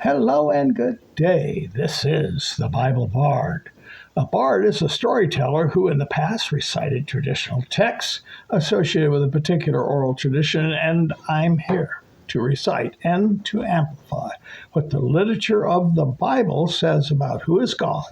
Hello and good day. This is the Bible Bard. A bard is a storyteller who in the past recited traditional texts associated with a particular oral tradition, and I'm here to recite and to amplify what the literature of the Bible says about who is God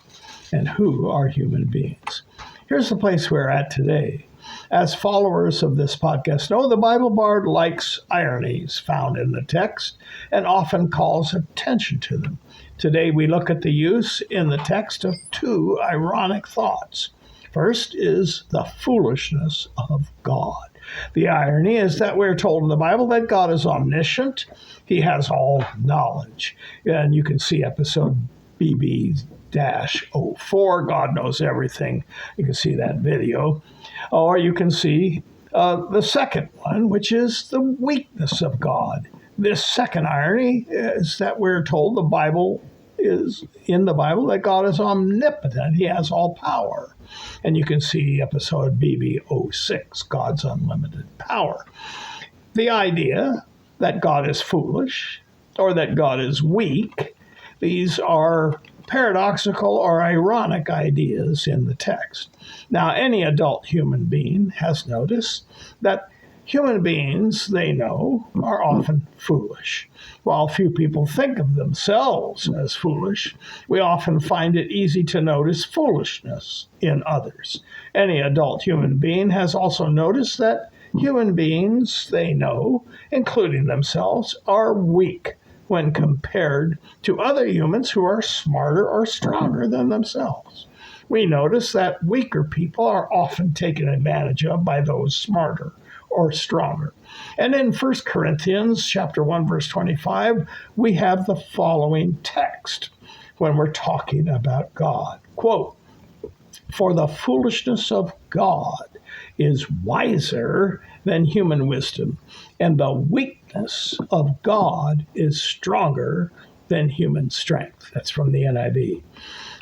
and who are human beings. Here's the place we're at today. As followers of this podcast know, the Bible Bard likes ironies found in the text and often calls attention to them. Today we look at the use in the text of two ironic thoughts. First is the foolishness of God. The irony is that we're told in the Bible that God is omniscient. He has all knowledge. And you can see episode BB-122, God Knows Everything. You can see that video. Or you can see the second one, which is the weakness of God. This second irony is that we're told in the Bible that God is omnipotent. He has all power. And you can see episode BB-122, God's Unlimited Power. The idea that God is foolish or that God is weak, these are paradoxical or ironic ideas in the text. Now, any adult human being has noticed that human beings, they know, are often foolish. While few people think of themselves as foolish, we often find it easy to notice foolishness in others. Any adult human being has also noticed that human beings, they know, including themselves, are weak when compared to other humans who are smarter or stronger than themselves. We notice that weaker people are often taken advantage of by those smarter or stronger. And in 1 Corinthians chapter 1, verse 25, we have the following text when we're talking about God. Quote, "For the foolishness of God is wiser than human wisdom, and the weakness of God is stronger than human strength." That's from the NIV.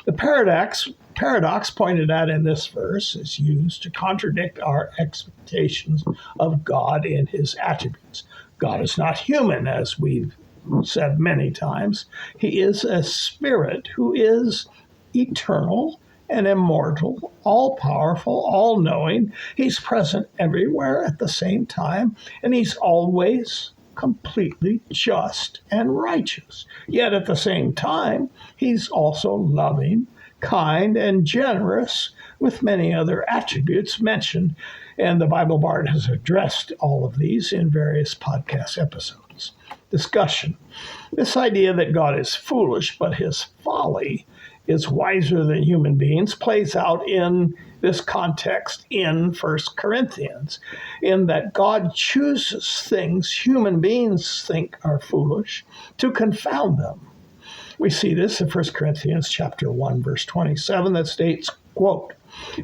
The paradox pointed out in this verse is used to contradict our expectations of God in his attributes. God is not human, as we've said many times. He is a spirit who is eternal and immortal, all-powerful, all-knowing. He's present everywhere at the same time, and he's always completely just and righteous. Yet at the same time, he's also loving, kind, and generous, with many other attributes mentioned, and the Bible Bard has addressed all of these in various podcast episodes. Discussion. This idea that God is foolish, but his folly is wiser than human beings plays out in this context in 1 Corinthians, in that God chooses things human beings think are foolish to confound them. We see this in 1 Corinthians chapter 1, verse 27 that states, quote,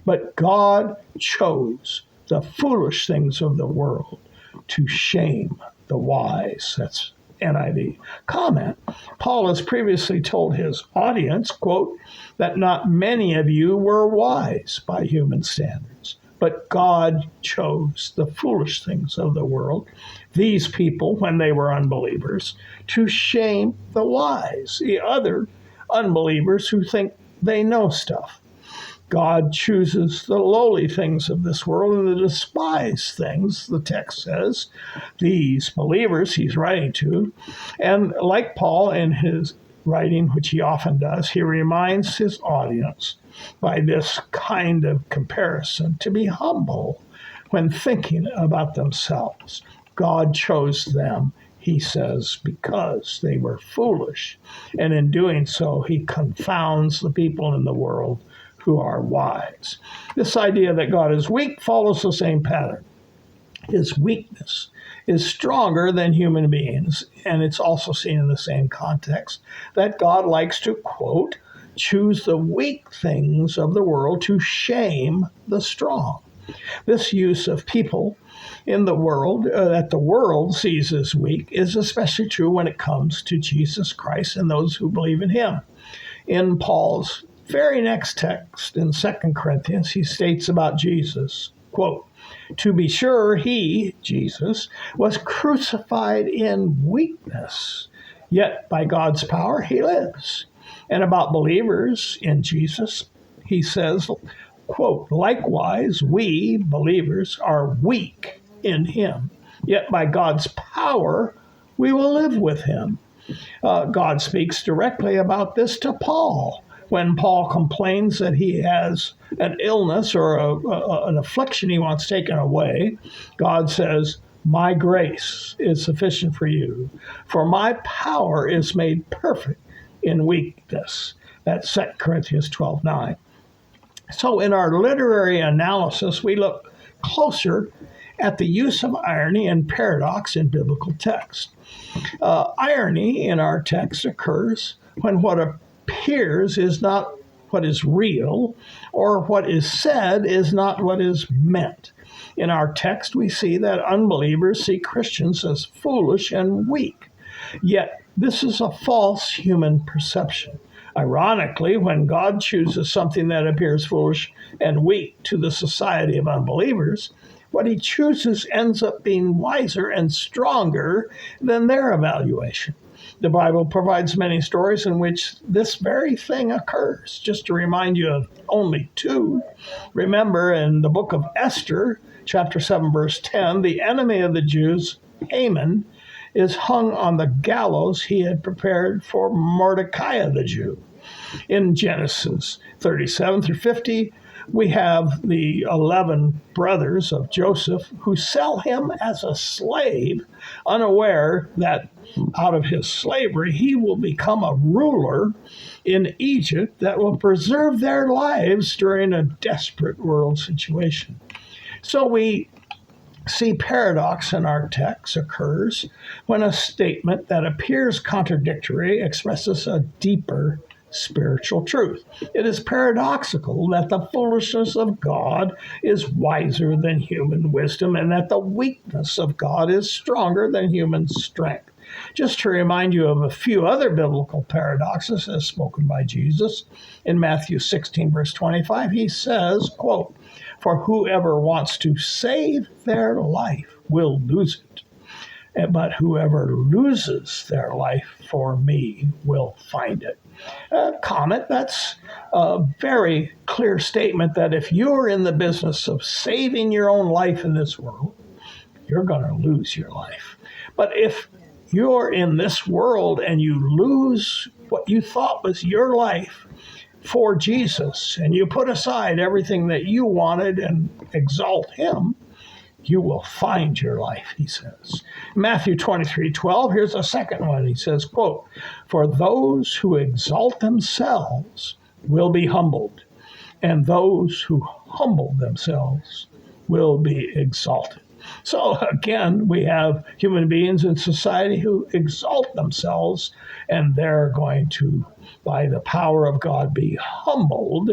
"But God chose the foolish things of the world to shame the wise." That's NIV. Comment. Paul has previously told his audience, quote, "that not many of you were wise by human standards, but God chose the foolish things of the world, these people, when they were unbelievers, to shame the wise," the other unbelievers who think they know stuff. God chooses the lowly things of this world and the despised things, the text says, these believers he's writing to. And like Paul in his writing, which he often does, he reminds his audience by this kind of comparison to be humble when thinking about themselves. God chose them, he says, because they were foolish. And in doing so, he confounds the people in the world who are wise. This idea that God is weak follows the same pattern. His weakness is stronger than human beings, and it's also seen in the same context that God likes to, quote, "choose the weak things of the world to shame the strong." This use of people in the world that the world sees as weak is especially true when it comes to Jesus Christ and those who believe in him. In Paul's very next text in 2 Corinthians, he states about Jesus, quote, "To be sure, he," Jesus, "was crucified in weakness, yet by God's power he lives. And about believers in Jesus, he says, quote, likewise, we believers are weak in him, yet by God's power we will live with him. God speaks directly about this to Paul. When Paul complains that he has an illness or an affliction he wants taken away, God says, my grace is sufficient for you, for my power is made perfect in weakness. That's 2 Corinthians 12:9. So in our literary analysis, we look closer at the use of irony and paradox in biblical text. Irony in our text occurs when what appears is not what is real, or what is said is not what is meant. In our text, we see that unbelievers see Christians as foolish and weak. Yet, this is a false human perception. Ironically, when God chooses something that appears foolish and weak to the society of unbelievers, what he chooses ends up being wiser and stronger than their evaluation. The Bible provides many stories in which this very thing occurs. Just to remind you of only two, remember in the book of Esther, chapter 7, verse 10, the enemy of the Jews, Haman, is hung on the gallows he had prepared for Mordecai the Jew. In Genesis 37 through 50, we have the 11 brothers of Joseph who sell him as a slave, unaware that out of his slavery he will become a ruler in Egypt that will preserve their lives during a desperate world situation. So we see paradox in our text occurs when a statement that appears contradictory expresses a deeper spiritual truth. It is paradoxical that the foolishness of God is wiser than human wisdom, and that the weakness of God is stronger than human strength. Just to remind you of a few other biblical paradoxes as spoken by Jesus, in Matthew 16, verse 25, he says, quote, for whoever wants to save their life will lose it, but whoever loses their life for me will find it. Comment, that's a very clear statement that if you're in the business of saving your own life in this world, you're going to lose your life. But if you're in this world and you lose what you thought was your life for Jesus, and you put aside everything that you wanted and exalt him, you will find your life, he says. Matthew 23:12, here's a second one. He says, quote, for those who exalt themselves will be humbled, and those who humble themselves will be exalted. So again, we have human beings in society who exalt themselves, and they're going to, by the power of God, be humbled.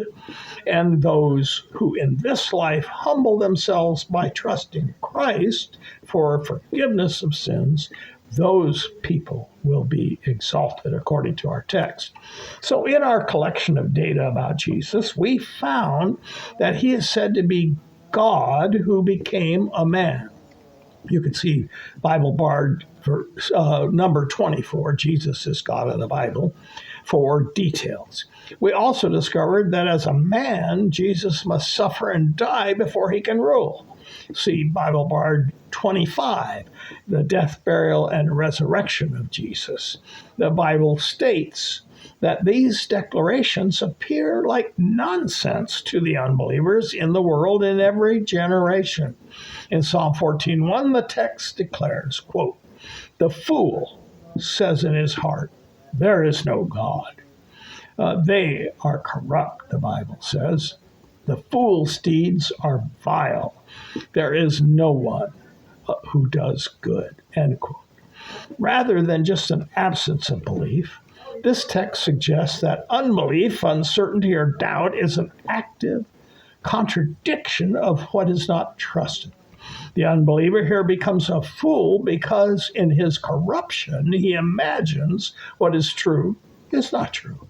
And those who in this life humble themselves by trusting Christ for forgiveness of sins, those people will be exalted, according to our text. So in our collection of data about Jesus, we found that he is said to be God who became a man. You can see Bible Bard for number 24, Jesus is God in the Bible, for details. We also discovered that as a man, Jesus must suffer and die before he can rule. See Bible Bard 25, the death, burial, and resurrection of Jesus. The Bible states that these declarations appear like nonsense to the unbelievers in the world in every generation. In Psalm 14:1, the text declares, quote, the fool says in his heart, there is no God. They are corrupt, the Bible says. The fool's deeds are vile. There is no one who does good, end quote. Rather than just an absence of belief, this text suggests that unbelief, uncertainty, or doubt is an active contradiction of what is not trusted. The unbeliever here becomes a fool because in his corruption, he imagines what is true is not true.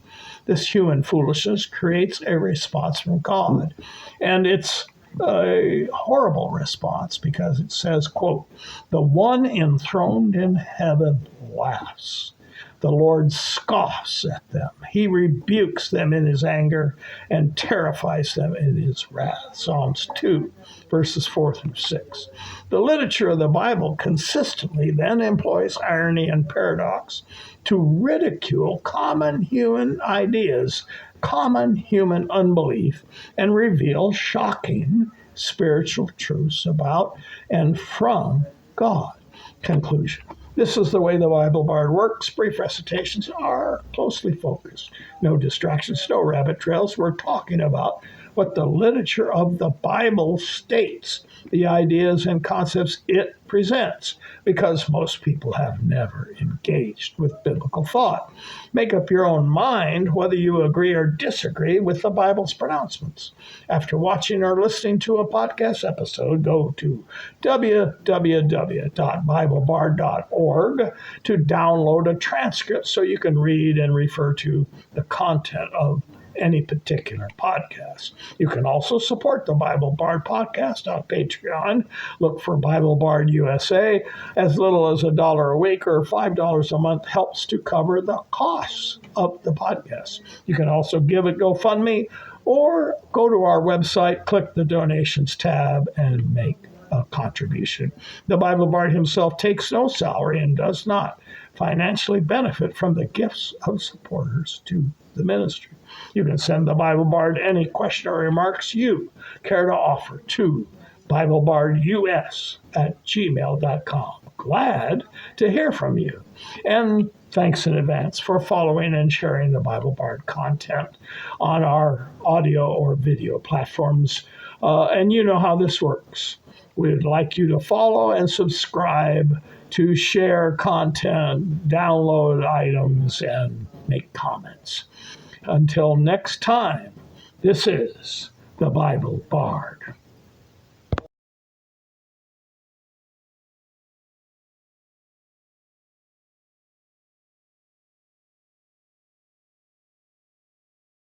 This human foolishness creates a response from God. And it's a horrible response because it says, quote, the one enthroned in heaven laughs. The Lord scoffs at them. He rebukes them in his anger and terrifies them in his wrath. Psalms 2, verses 4 through 6. The literature of the Bible consistently then employs irony and paradox to ridicule common human ideas, common human unbelief, and reveal shocking spiritual truths about and from God. Conclusion. This is the way the Bible Bard works. Brief recitations are closely focused. No distractions, no rabbit trails. We're talking about what the literature of the Bible states, the ideas and concepts it presents, because most people have never engaged with biblical thought. Make up your own mind whether you agree or disagree with the Bible's pronouncements. After watching or listening to a podcast episode, go to www.biblebard.org to download a transcript so you can read and refer to the content of any particular podcast. You can also support the Bible Bard podcast on Patreon. Look for Bible Bard USA. As little as $1 a week or $5 a month helps to cover the costs of the podcast. You can also give at GoFundMe or go to our website, click the donations tab, and make a contribution. The Bible Bard himself takes no salary and does not financially benefit from the gifts of supporters to the ministry. You can send the Bible Bard any question or remarks you care to offer to BibleBardUS@gmail.com. Glad to hear from you. And thanks in advance for following and sharing the Bible Bard content on our audio or video platforms. And you know how this works. We'd like you to follow and subscribe, to share content, download items, and make comments. Until next time, this is the Bible Bard.